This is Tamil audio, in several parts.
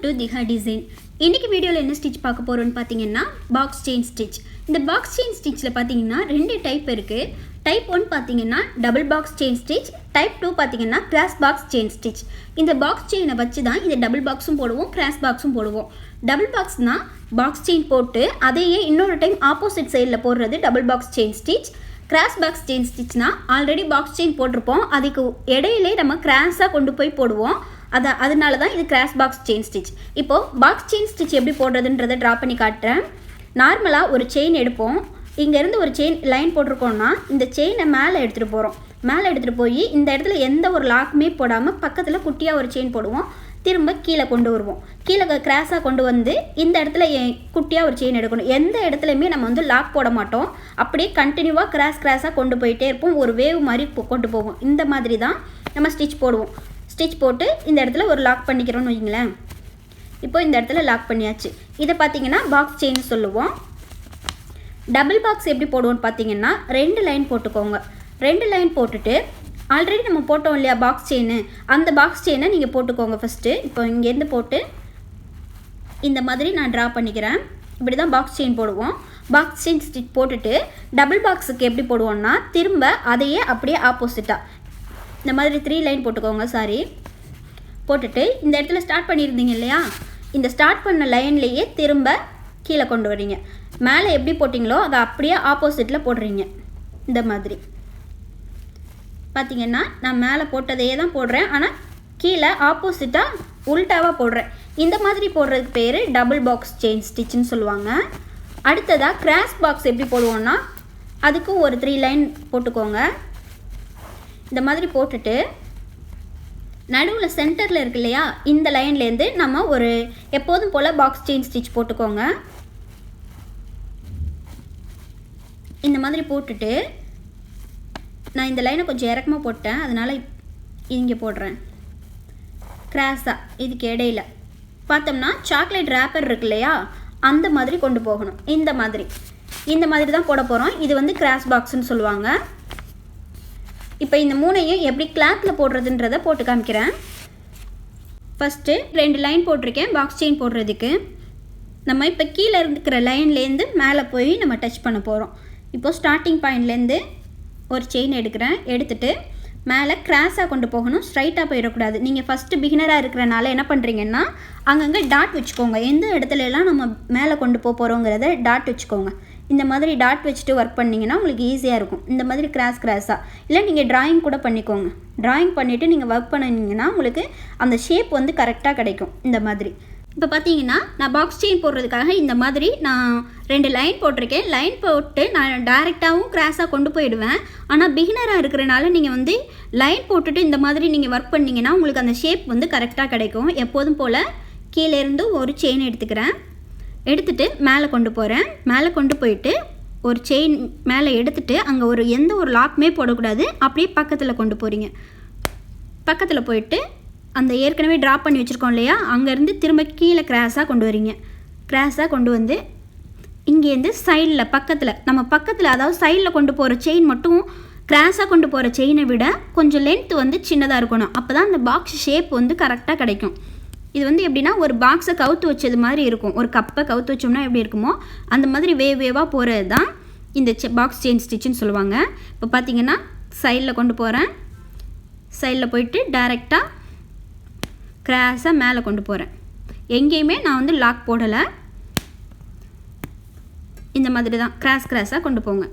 To Digha design. இன்றைக்கி வீடியோவில் என்ன ஸ்டிச் பார்க்க போகிறோன்னு பார்த்தீங்கன்னா பாக்ஸ் செயின் ஸ்டிச். இந்த பாக்ஸ் செயின் ஸ்டிச்சில் பார்த்தீங்கன்னா 2 டைப் இருக்குது. டைப் 1 பார்த்தீங்கன்னா double box chain stitch, type 2 பார்த்தீங்கன்னா கிராஸ் பாக்ஸ் செயின் ஸ்டிச். இந்த பாக்ஸ் செயினை வச்சு தான் இந்த டபுள் பாக்ஸும் போடுவோம், கிராஸ் பாக்ஸும் போடுவோம். டபுள் பாக்ஸ்னால் பாக்ஸ் செயின் போட்டு அதையே இன்னொரு டைம் ஆப்போசிட் சைடில் போடுறது double box chain stitch. Cross box chain ஸ்டிச்னா ஆல்ரெடி பாக்ஸ் செயின் போட்டிருப்போம், அதுக்கு இடையிலே நம்ம கிராஸாக கொண்டு போய் போடுவோம். அதனால தான் இது கிராஸ் பாக்ஸ் செயின் ஸ்டிச். இப்போது பாக்ஸ் செயின் ஸ்டிச் எப்படி போடுறதுன்றதை ட்ரா பண்ணி காட்டுறேன். நார்மலாக ஒரு செயின் எடுப்போம். இங்கேருந்து ஒரு செயின் லைன் போட்டிருக்கோன்னா இந்த செயினை மேலே எடுத்துகிட்டு போகிறோம். மேலே எடுத்துகிட்டு போய் இந்த இடத்துல எந்த ஒரு லாக்குமே போடாமல் பக்கத்தில் குட்டியாக ஒரு செயின் போடுவோம். திரும்ப கீழே கொண்டு வருவோம். கீழே கிராஸாக கொண்டு வந்து இந்த இடத்துல குட்டியாக ஒரு செயின் எடுக்கணும். எந்த இடத்துலையுமே நம்ம வந்து லாக் போட மாட்டோம். அப்படியே கண்டினியூவாக கிராஸாக கொண்டு போயிட்டே இருப்போம். ஒரு வேவ் மாதிரி கொண்டு போவோம். இந்த மாதிரி தான் நம்ம ஸ்டிச் போடுவோம். ஸ்டிச் போட்டு இந்த இடத்துல ஒரு லாக் பண்ணிக்கிறோன்னு வைங்களேன். இப்போ இந்த இடத்துல லாக் பண்ணியாச்சு. இதை பார்த்தீங்கன்னா பாக்ஸ் செயின் சொல்லுவோம். டபுள் பாக்ஸ் எப்படி போடுவோன்னு பார்த்தீங்கன்னா 2 லைன் போட்டுக்கோங்க. 2 லைன் போட்டுட்டு ஆல்ரெடி நம்ம போட்டோம் இல்லையா பாக்ஸ் செயின், அந்த பாக்ஸ் செயினை நீங்கள் போட்டுக்கோங்க ஃபஸ்ட்டு. இப்போ இங்கேருந்து போட்டு இந்த மாதிரி நான் ட்ரா பண்ணிக்கிறேன். இப்படி தான் பாக்ஸ் செயின் போடுவோம். பாக்ஸ் செயின் ஸ்டிச் போட்டுட்டு டபுள் பாக்ஸுக்கு எப்படி போடுவோம்னா திரும்ப அதையே அப்படியே ஆப்போசிட்டாக இந்த மாதிரி 3 லைன் போட்டுக்கோங்க. போட்டுட்டு இந்த இடத்துல ஸ்டார்ட் பண்ணியிருந்தீங்க இல்லையா, இந்த ஸ்டார்ட் பண்ண லைன்லேயே திரும்ப கீழே கொண்டு வரீங்க. மேலே எப்படி போட்டிங்களோ அதை அப்படியே ஆப்போசிட்டில் போடுறீங்க. இந்த மாதிரி பார்த்தீங்கன்னா நான் மேலே போட்டதையே தான் போடுறேன், ஆனால் கீழே ஆப்போசிட்டாக உல்ட்டாவாக போடுறேன். இந்த மாதிரி போடுறதுக்கு பேர் டபுள் பாக்ஸ் செயின் ஸ்டிச்சுன்னு சொல்லுவாங்க. அடுத்ததாக கிராஸ் பாக்ஸ் எப்படி போடுவோன்னா அதுக்கு ஒரு 3 லைன் போட்டுக்கோங்க. இந்த மாதிரி போட்டுட்டு நடுவில் சென்டரில் இருக்கு இல்லையா, இந்த லைன்லேருந்து நம்ம ஒரு எப்போதும் போல் பாக்ஸ் செயின் ஸ்டிச் போட்டுக்கோங்க. இந்த மாதிரி போட்டுட்டு நான் இந்த லைனை கொஞ்சம் இறக்கமாக போட்டேன், அதனால் இங்கே போடுறேன். கிராஸாக இதுக்கு இடையில பார்த்தோம்னா சாக்லேட் ரேப்பர் இருக்கு இல்லையா, அந்த மாதிரி கொண்டு போகணும். இந்த மாதிரி தான் போட போகிறோம். இது வந்து கிராஸ் பாக்ஸ்ன்னு சொல்லுவாங்க. இப்போ இந்த 3ஐயும் எப்படி கிளாத்தில் போடுறதுன்றதை போட்டு காமிக்கிறேன். ஃபஸ்ட்டு 2 லைன் போட்டிருக்கேன் பாக்ஸ் செயின் போடுறதுக்கு. நம்ம இப்போ கீழே இருக்கிற லைன்லேருந்து மேலே போய் நம்ம டச் பண்ண போகிறோம். இப்போது ஸ்டார்டிங் பாயிண்ட்லேருந்து ஒரு செயின் எடுக்கிறேன். எடுத்துகிட்டு மேலே கிராஸாக கொண்டு போகணும், ஸ்ட்ரைட்டாக போயிடக்கூடாது. நீங்கள் ஃபஸ்ட்டு பிகினராக இருக்கிறனால என்ன பண்ணுறீங்கன்னா அங்கங்கே டாட் வச்சுக்கோங்க. எந்த இடத்துலலாம் நம்ம மேலே கொண்டு போகிறோங்கிறத டாட் வச்சுக்கோங்க. இந்த மாதிரி டாட் வச்சுட்டு ஒர்க் பண்ணிங்கன்னா உங்களுக்கு ஈஸியாக இருக்கும். இந்த மாதிரி கிராஸாக இல்லை நீங்கள் ட்ராயிங் கூட பண்ணிக்கோங்க. ட்ராயிங் பண்ணிவிட்டு நீங்கள் ஒர்க் பண்ணிங்கன்னா உங்களுக்கு அந்த ஷேப் வந்து கரெக்டாக கிடைக்கும். இந்த மாதிரி இப்போ பார்த்தீங்கன்னா நான் பாக்ஸ் செயின் போடுறதுக்காக இந்த மாதிரி நான் 2 லைன் போட்டிருக்கேன். லைன் போட்டு நான் டைரெக்டாகவும் கிராஸாக கொண்டு போயிடுவேன். ஆனால் பிகினராக இருக்கிறனால நீங்கள் வந்து லைன் போட்டுட்டு இந்த மாதிரி நீங்கள் ஒர்க் பண்ணிங்கன்னா உங்களுக்கு அந்த ஷேப் வந்து கரெக்டாக கிடைக்கும். எப்போதும் போல் கீழேருந்து ஒரு செயின் எடுத்துக்கிறேன். எடுத்துகிட்டு மேலே கொண்டு போகிறேன். மேலே கொண்டு போயிட்டு ஒரு செயின் மேலே எடுத்துகிட்டு அங்கே எந்த ஒரு லாக்குமே போடக்கூடாது. அப்படியே பக்கத்தில் கொண்டு போகிறீங்க. பக்கத்தில் போயிட்டு அந்த ஏற்கனவே ட்ராப் பண்ணி வச்சுருக்கோம் இல்லையா, அங்கேருந்து திரும்ப கீழே கிராஸாக கொண்டு வரீங்க. கிராஸாக கொண்டு வந்து இங்கேருந்து சைடில் நம்ம பக்கத்தில் அதாவது சைடில் கொண்டு போகிற செயின் மட்டும் கிராஸாக கொண்டு போகிற செயினை விட கொஞ்சம் லென்த் வந்து சின்னதாக இருக்கணும். அப்போ தான் அந்த பாக்ஸ் ஷேப் வந்து கரெக்டாக கிடைக்கும். இது வந்து எப்படின்னா ஒரு பாக்ஸை கவுத்து வச்சது மாதிரி இருக்கும். ஒரு கப்பை கவுத்து வச்சோம்னா எப்படி இருக்குமோ அந்த மாதிரி வேவாக போகிறது தான் இந்த பாக்ஸ் செயின் ஸ்டிச்சுன்னு சொல்லுவாங்க. இப்போ பார்த்தீங்கன்னா சைடில் கொண்டு போகிறேன். சைடில் போயிட்டு டைரெக்டாக கிராஸாக மேலே கொண்டு போகிறேன். எங்கேயுமே நான் வந்து லாக் போடலை. இந்த மாதிரி தான் கிராஸாக கொண்டு போங்க.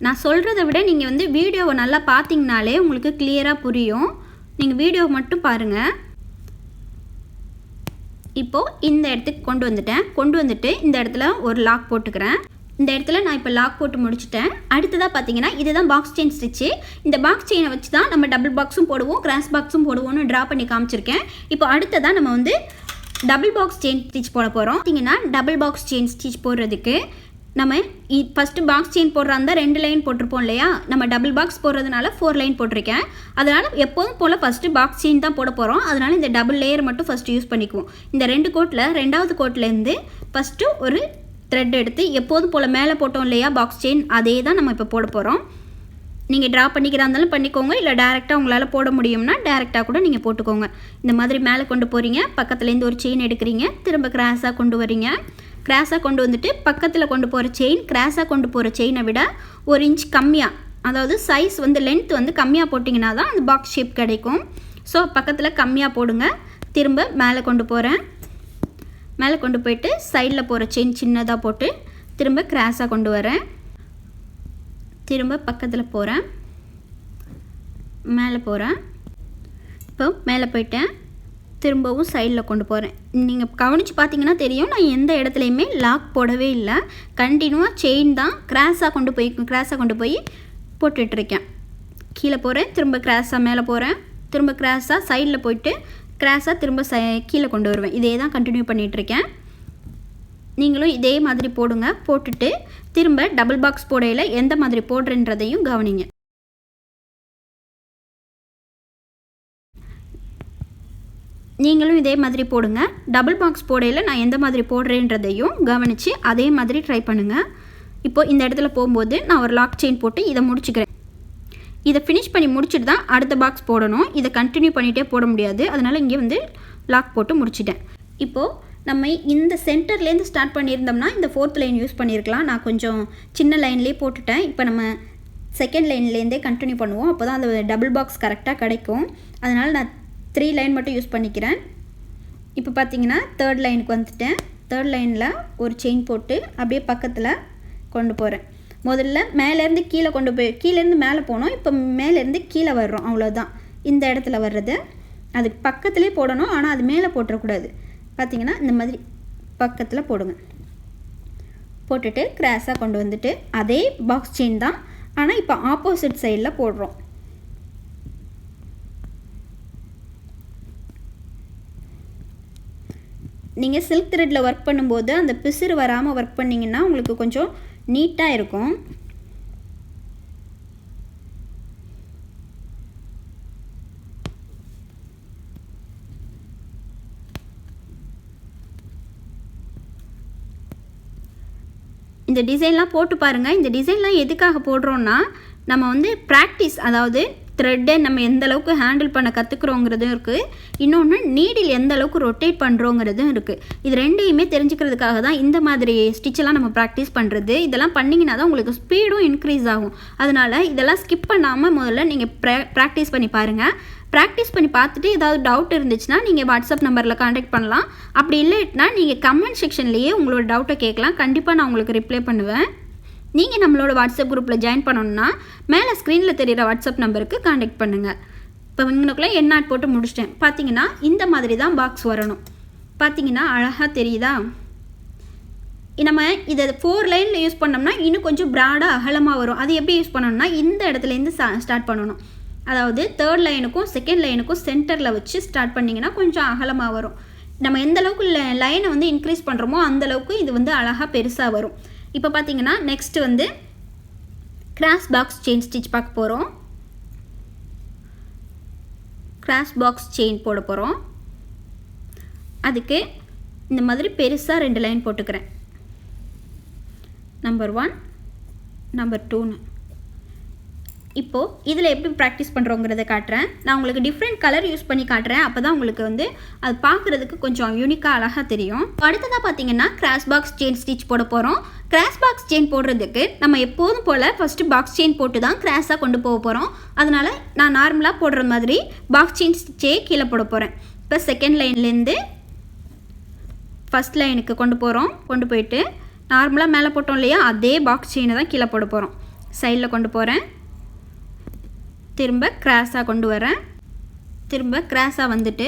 நான் சொல்கிறத விட நீங்கள் வந்து வீடியோவை நல்லா பார்த்தீங்கனாலே உங்களுக்கு கிளியராக புரியும். நீங்கள் வீடியோவை மட்டும் பாருங்கள். இப்போது இந்த இடத்துக்கு கொண்டு வந்துட்டு இந்த இடத்துல ஒரு லாக் போட்டுக்கிறேன். இந்த இடத்துல நான் இப்போ லாக் போட்டு முடிச்சிட்டேன். அடுத்ததாக பார்த்தீங்கன்னா இதுதான் பாக்ஸ் செயின் ஸ்டிச்சு. இந்த பாக்ஸ் செயினை வச்சு தான் நம்ம டபுள் பாக்ஸும் போடுவோம், கிராஸ் பாக்ஸும் போடுவோம்னு ட்ரா பண்ணி காமிச்சிருக்கேன். இப்போ அடுத்ததாக நம்ம வந்து டபுள் பாக்ஸ் செயின் ஸ்டிச் போட போகிறோம். பார்த்தீங்கன்னா டபுள் பாக்ஸ் செயின் ஸ்டிச் போடுறதுக்கு நம்ம ஃபஸ்ட்டு பாக்ஸ் செயின் போடுறா இருந்தால் 2 லைன் போட்டிருப்போம் இல்லையா, நம்ம டபுள் பாக்ஸ் போடுறதுனால 4 லைன் போட்டிருக்கேன். அதனால் எப்போதும் போல் ஃபஸ்ட்டு பாக்ஸ் செயின் தான் போட போகிறோம். அதனால் இந்த டபுள் லேயர் மட்டும் ஃபஸ்ட்டு யூஸ் பண்ணிக்குவோம். இந்த 2 கோட்டில் 2வது கோட்லேருந்து ஃபஸ்ட்டு ஒரு த்ரெட் எடுத்து எப்போதும் போல் மேலே போட்டோம் இல்லையா பாக்ஸ் செயின், அதே தான் நம்ம இப்போ போட போகிறோம். நீங்கள் ட்ரா பண்ணிக்கிறா இருந்தாலும் பண்ணிக்கோங்க, இல்லை டேரெக்டாக உங்களால் போட முடியும்னா டேரெக்டாக கூட நீங்கள் போட்டுக்கோங்க. இந்த மாதிரி மேலே கொண்டு போகிறீங்க, பக்கத்துலேருந்து ஒரு செயின் எடுக்கிறீங்க, திரும்ப கிராஸாக கொண்டு வரீங்க. கிராஸாக கொண்டு வந்துட்டு பக்கத்தில் கொண்டு போகிற செயின் கிராஸாக கொண்டு போகிற செயினை விட 1 இன்ச் கம்மியாக, அதாவது சைஸ் வந்து லென்த் வந்து கம்மியாக போட்டிங்கன்னா தான் அந்த பாக்ஸ் ஷேப் கிடைக்கும். ஸோ பக்கத்தில் கம்மியாக போடுங்க. திரும்ப மேலே கொண்டு போகிறேன். மேலே கொண்டு போயிட்டு சைடில் போகிற செயின் சின்னதாக போட்டு திரும்ப கிராஸாக கொண்டு வரேன். திரும்ப பக்கத்தில் போகிறேன், மேலே போகிறேன். இப்போ மேலே போயிட்டேன், திரும்பவும் சைடில் கொண்டு போகிறேன். நீங்கள் கவனித்து பார்த்தீங்கன்னா தெரியும், நான் எந்த இடத்துலையுமே லாக் போடவே இல்லை. கண்டினியூவாக செயின் தான் கிராஸாக கொண்டு போய் போட்டுட்ருக்கேன். கீழே போகிறேன், திரும்ப கிராஸாக மேலே போகிறேன், திரும்ப கிராஸாக சைடில் போயிட்டு கிராஸாக திரும்ப கீழே கொண்டு வருவேன். இதே தான் கண்டினியூ பண்ணிகிட்ருக்கேன். நீங்களும் இதே மாதிரி போடுங்க. போட்டுட்டு திரும்ப டபுள் பாக்ஸ் போடையில் எந்த மாதிரி போடுறன்றதையும் கவனிங்க. நீங்களும் இதே மாதிரி போடுங்க. டபுள் பாக்ஸ் போடையில் நான் எந்த மாதிரி போடுறேன்றதையும் கவனித்து அதே மாதிரி ட்ரை பண்ணுங்கள். இப்போது இந்த இடத்துல போகும்போது நான் ஒரு லாக் செயின் போட்டு இதை முடிச்சுக்கிறேன். இதை ஃபினிஷ் பண்ணி முடிச்சுட்டு தான் அடுத்த பாக்ஸ் போடணும். இதை கண்டினியூ பண்ணிகிட்டே போட முடியாது, அதனால் இங்கே வந்து லாக் போட்டு முடிச்சிட்டேன். இப்போது நம்ம இந்த சென்டர்லேருந்து ஸ்டார்ட் பண்ணியிருந்தோம்னா இந்த 4th லைன் யூஸ் பண்ணியிருக்கலாம். நான் கொஞ்சம் சின்ன லைன்லேயே போட்டுட்டேன். இப்போ நம்ம 2nd லைன்லேருந்தே கண்டினியூ பண்ணுவோம். அப்போ தான் அந்த டபுள் பாக்ஸ் கரெக்டாக கிடைக்கும். அதனால் நான் 3 லைன் மட்டும் யூஸ் பண்ணிக்கிறேன். இப்போ பார்த்தீங்கன்னா 3rd லைனுக்கு வந்துட்டேன். 3rd லைனில் ஒரு செயின் போட்டு அப்படியே பக்கத்தில் கொண்டு போகிறேன். முதல்ல மேலேருந்து கீழே கொண்டு போய் கீழேருந்து மேலே போனோம். இப்போ மேலேருந்து கீழே வர்றோம், அவ்வளோதான். இந்த இடத்துல வர்றது அதுக்கு பக்கத்துலேயே போடணும், ஆனால் அது மேலே போட்டுறக்கூடாது. பார்த்திங்கன்னா இந்த மாதிரி பக்கத்தில் போடுங்க. போட்டுட்டு கிராஸாக கொண்டு வந்துட்டு அதே பாக்ஸ் செயின் தான், ஆனால் இப்போ ஆப்போசிட் சைடில் போடுறோம். நீங்கள் சில்க் த்ரெட்டில் ஒர்க் பண்ணும்போது அந்த பிசுறு வராமல் ஒர்க் பண்ணிங்கன்னா உங்களுக்கு கொஞ்சம் நீட்டாக இருக்கும். இந்த டிசைன்லாம் போட்டு பாருங்கள். இந்த டிசைன்லாம் எதுக்காக போடுறோன்னா நம்ம வந்து ப்ராக்டிஸ், அதாவது த்ரெட்டை நம்ம எந்த அளவுக்கு ஹேண்டில் பண்ண கற்றுக்குறோங்கிறதும் இருக்குது, இன்னொன்று நீடில் எந்த அளவுக்கு ரொட்டேட் பண்ணுறோங்கிறதும் இருக்குது. இது ரெண்டையுமே தெரிஞ்சுக்கிறதுக்காக தான் இந்த மாதிரி ஸ்டிச்செல்லாம் நம்ம ப்ராக்டிஸ் பண்ணுறது. இதெல்லாம் பண்ணிங்கன்னா தான் உங்களுக்கு ஸ்பீடும் இன்க்ரீஸ் ஆகும். அதனால் இதெல்லாம் ஸ்கிப் பண்ணாமல் முதல்ல நீங்கள் ப்ராக்டிஸ் பண்ணி பாருங்கள். ப்ராக்டிஸ் பண்ணி பார்த்துட்டு ஏதாவது டவுட் இருந்துச்சுன்னா நீங்கள் வாட்ஸ்அப் நம்பரில் காண்டாக்ட் பண்ணலாம். அப்படி இல்லைன்னா நீங்கள் கமெண்ட் செக்ஷன்லேயே உங்களோட டவுட்டை கேட்கலாம். கண்டிப்பாக நான் உங்களுக்கு ரிப்ளை பண்ணுவேன். நீங்கள் நம்மளோட வாட்ஸ்அப் குரூப்பில் ஜாயின் பண்ணணுன்னா மேலே ஸ்க்ரீனில் தெரிகிற வாட்ஸ்அப் நம்பருக்கு காண்டாக்ட் பண்ணுங்கள். இப்போ இங்கனுக்குள்ளே எண்ணாட் போட்டு முடிச்சிட்டேன். பார்த்தீங்கன்னா இந்த மாதிரி தான் பாக்ஸ் வரணும். பார்த்தீங்கன்னா அழகாக தெரியுதா? நம்ம இதை 4 லைனில் யூஸ் பண்ணோம்னா இன்னும் கொஞ்சம் ப்ராடாக அகலமாக வரும். அது எப்படி யூஸ் பண்ணணும்னா இந்த இடத்துலேருந்து ஸ்டார்ட் பண்ணணும். அதாவது 3rd லைனுக்கும் 2nd லைனுக்கும் சென்டரில் வச்சு ஸ்டார்ட் பண்ணிங்கன்னா கொஞ்சம் அகலமாக வரும். நம்ம எந்த அளவுக்கு லைனை வந்து இன்க்ரீஸ் பண்ணுறோமோ அந்தளவுக்கு இது வந்து அழகாக பெருசாக வரும். இப்போ பார்த்தீங்கன்னா நெக்ஸ்ட் வந்து கிராஸ் பாக்ஸ் செயின் ஸ்டிச் பார்க்க போகிறோம். கிராஸ் பாக்ஸ் செயின் போட போகிறோம். அதுக்கு இந்த மாதிரி பெருசாக 2 லைன் போட்டுக்கிறேன். நம்பர் 1, நம்பர் 2ன்னு. இப்போது இதில் எப்படி ப்ராக்டிஸ் பண்ணுறோங்கிறத காட்டுறேன். நான் உங்களுக்கு டிஃப்ரெண்ட் கலர் யூஸ் பண்ணி காட்டுறேன். அப்போ தான் உங்களுக்கு வந்து அது பார்க்குறதுக்கு கொஞ்சம் யூனிக்காக அழகாக தெரியும். அடுத்ததாக பார்த்தீங்கன்னா கிராஸ் பாக்ஸ் செயின் ஸ்டிச் போட போகிறோம். கிராஸ் பாக்ஸ் செயின் போடுறதுக்கு நம்ம எப்போதும் போல் ஃபஸ்ட்டு பாக்ஸ் செயின் போட்டு தான் கிராஸாக கொண்டு போக போகிறோம். அதனால் நான் நார்மலாக போடுற மாதிரி பாக்ஸ் செயின் ஸ்டிச்சே கீழே போட போகிறேன். இப்போ 2nd லைன்லேருந்து 1st லைனுக்கு கொண்டு போகிறோம். கொண்டு போயிட்டு நார்மலாக மேலே போட்டோம் இல்லையா, அதே பாக்ஸ் செயினை தான் கீழே போட போகிறோம். சைடில் கொண்டு போகிறேன், திரும்ப கிராஸாக கொண்டு வரேன். திரும்ப கிராஸாக வந்துட்டு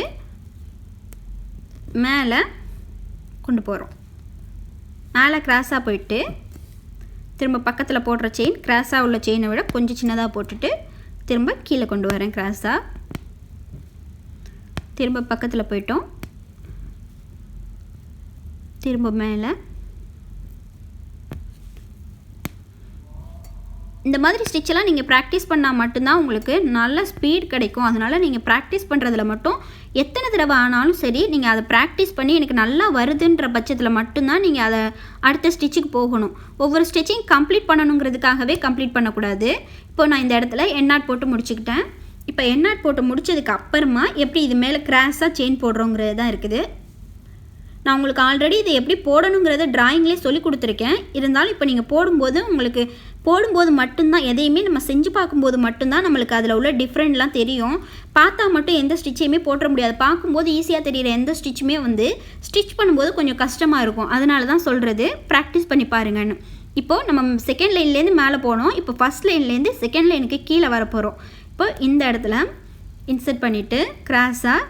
மேலே கொண்டு போகிறோம். மேலே கிராஸாக போயிட்டு திரும்ப பக்கத்தில் போடுற செயின் கிராஸாக உள்ள செயினை விட கொஞ்சம் சின்னதாக போட்டுட்டு திரும்ப கீழே கொண்டு வரேன். கிராஸாக திரும்ப பக்கத்தில் போயிட்டோம். திரும்ப மேலே இந்த மாதிரி ஸ்டிச்செல்லாம் நீங்கள் ப்ராக்டிஸ் பண்ணால் மட்டும்தான் உங்களுக்கு நல்ல ஸ்பீட் கிடைக்கும். அதனால் நீங்கள் ப்ராக்டிஸ் பண்ணுறதுல மட்டும் எத்தனை தடவை ஆனாலும் சரி, நீங்கள் அதை ப்ராக்டிஸ் பண்ணி எனக்கு நல்லா வருதுன்ற பட்சத்தில் மட்டும்தான் நீங்கள் அதை அடுத்த ஸ்டிச்சுக்கு போகணும். ஒவ்வொரு ஸ்டிச்சிங் கம்ப்ளீட் பண்ணணுங்கிறதுக்காகவே கம்ப்ளீட் பண்ணக்கூடாது. இப்போ நான் இந்த இடத்துல எண்ணாட் போட்டு முடிச்சுக்கிட்டேன். இப்போ எண்ணாட் போட்டு முடிச்சதுக்கு அப்புறமா எப்படி இது மேலே கிராஸாக செயின் போடுறோங்கிறது தான் இருக்குது. நான் உங்களுக்கு ஆல்ரெடி இதை எப்படி போடணுங்கிறத ட்ராயிங்லேயே சொல்லி கொடுத்துருக்கேன். இருந்தாலும் இப்போ நீங்கள் போடும்போது உங்களுக்கு போடும்போது மட்டும்தான், எதையுமே நம்ம செஞ்சு பார்க்கும்போது மட்டும்தான் நம்மளுக்கு அதில் உள்ள டிஃப்ரெண்ட்லாம் தெரியும். பார்த்தா மட்டும் எந்த ஸ்டிச்சையுமே போட்டுற முடியாது. பார்க்கும்போது ஈஸியாக தெரிகிற எந்த ஸ்டிச்சுமே வந்து ஸ்டிச் பண்ணும்போது கொஞ்சம் கஷ்டமாக இருக்கும். அதனால தான் சொல்கிறது, ப்ராக்டிஸ் பண்ணி பாருங்கன்னு. இப்போது நம்ம செகண்ட் லைன்லேருந்து மேலே போனோம். இப்போ ஃபஸ்ட் லைன்லேருந்து செகண்ட் லைனுக்கு கீழே வர போகிறோம். இப்போ இந்த இடத்துல இன்சர்ட் பண்ணிவிட்டு கிராஸாக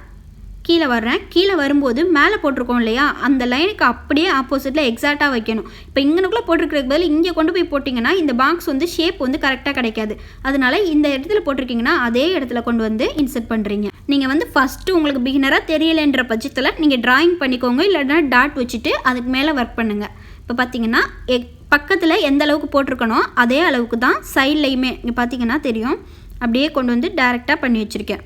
கீழே வர்றேன். கீழே வரும்போது மேலே போட்டிருக்கோம் இல்லையா, அந்த லைனுக்கு அப்படியே ஆப்போசிட்டில் எக்ஸாக்டாக வைக்கணும். இப்போ இங்கனுக்குள்ளே போட்டிருக்கிறதுக்கு பதில் இங்கே கொண்டு போய் போட்டிங்கன்னா இந்த பாக்ஸ் வந்து ஷேப் வந்து கரெக்டாக கிடைக்காது. அதனால் இந்த இடத்துல போட்டிருக்கீங்கன்னா அதே இடத்துல கொண்டு வந்து இன்சர்ட் பண்ணுறீங்க. நீங்கள் வந்து ஃபஸ்ட்டு உங்களுக்கு பிகினராக தெரியலைன்ற பட்சத்தில் நீங்கள் ட்ராயிங் பண்ணிக்கோங்க, இல்லைன்னா டாட் வச்சுட்டு அதுக்கு மேலே ஒர்க் பண்ணுங்கள். இப்போ பார்த்தீங்கன்னா பக்கத்தில் எந்த அளவுக்கு போட்டிருக்கணும் அதே அளவுக்கு தான் சைட்லையுமே இங்கே பார்த்தீங்கன்னா தெரியும். அப்படியே கொண்டு வந்து டைரெக்டாக பண்ணி வச்சுருக்கேன்.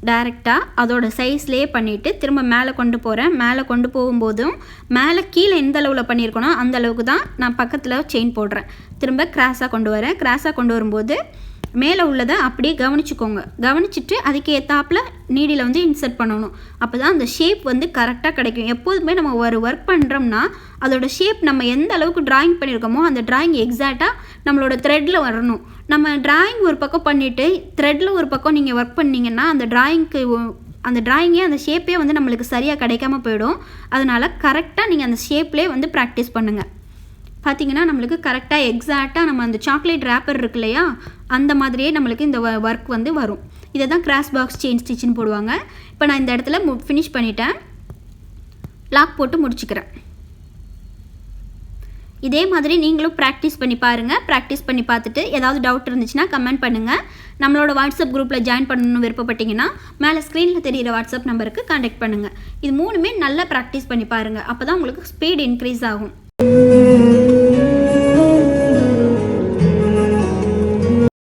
டைரெக்டாக அதோட சைஸ்லேயே பண்ணிவிட்டு திரும்ப மேலே கொண்டு போகிறேன். மேலே கொண்டு போகும்போதும் மேலே கீழே எந்த அளவில் பண்ணியிருக்கணும் அந்த அளவுக்கு தான் நான் பக்கத்தில் செயின் போடுறேன். திரும்ப கிராஸாக கொண்டு வரேன். கிராஸாக கொண்டு வரும்போது மேலே உள்ளதை அப்படியே கவனிச்சுக்கோங்க. கவனிச்சுட்டு அதுக்கு ஏற்றாப்பில் நீடியில் வந்து இன்சர்ட் பண்ணணும். அப்போ தான் அந்த ஷேப் வந்து கரெக்டாக கிடைக்கும். எப்போதுமே நம்ம ஒரு ஒர்க் பண்ணுறோம்னா அதோட ஷேப் நம்ம எந்த அளவுக்கு ட்ராயிங் பண்ணியிருக்கோமோ அந்த ட்ராயிங் எக்ஸாக்டாக நம்மளோட த்ரெட்டில் வரணும். நம்ம ட்ராயிங் ஒரு பக்கம் பண்ணிவிட்டு த்ரெட்டில் ஒரு பக்கம் நீங்கள் ஒர்க் பண்ணிங்கன்னா அந்த ட்ராயிங்கே அந்த ஷேப்பே வந்து நம்மளுக்கு சரியாக கிடைக்காம போயிடும். அதனால் கரெக்டாக நீங்கள் அந்த ஷேப்லேயே வந்து ப்ராக்டிஸ் பண்ணுங்கள். பார்த்திங்கன்னா நம்மளுக்கு கரெக்டாக எக்ஸாக்டாக நம்ம அந்த சாக்லேட் ரேப்பர் இருக்கு இல்லையா, அந்த மாதிரியே நம்மளுக்கு இந்த ஒர்க் வந்து வரும். இதை தான் கிராஸ் பாக்ஸ் செயின் ஸ்டிச்சுன்னு போடுவாங்க. இப்போ நான் இந்த இடத்துல ஃபினிஷ் பண்ணிட்டேன். லாக் போட்டு முடிச்சுக்கிறேன். இதே மாதிரி நீங்களும் ப்ராக்டிஸ் பண்ணி பாருங்கள். ப்ராக்டிஸ் பண்ணி பார்த்துட்டு ஏதாவது டவுட் இருந்துச்சுன்னா கமெண்ட் பண்ணுங்கள். நம்மளோட வாட்ஸ்அப் குரூப்பில் ஜாயின் பண்ணணும்னு விருப்பப்பட்டீங்கன்னா மேலே ஸ்க்ரீனில் தெரிகிற வாட்ஸ்அப் நம்பருக்கு கான்டாக்ட் பண்ணுங்கள். இது மூணுமே நல்லா ப்ராக்டிஸ் பண்ணி பாருங்கள். அப்போ தான் உங்களுக்கு ஸ்பீட் இன்க்ரீஸ் ஆகும்.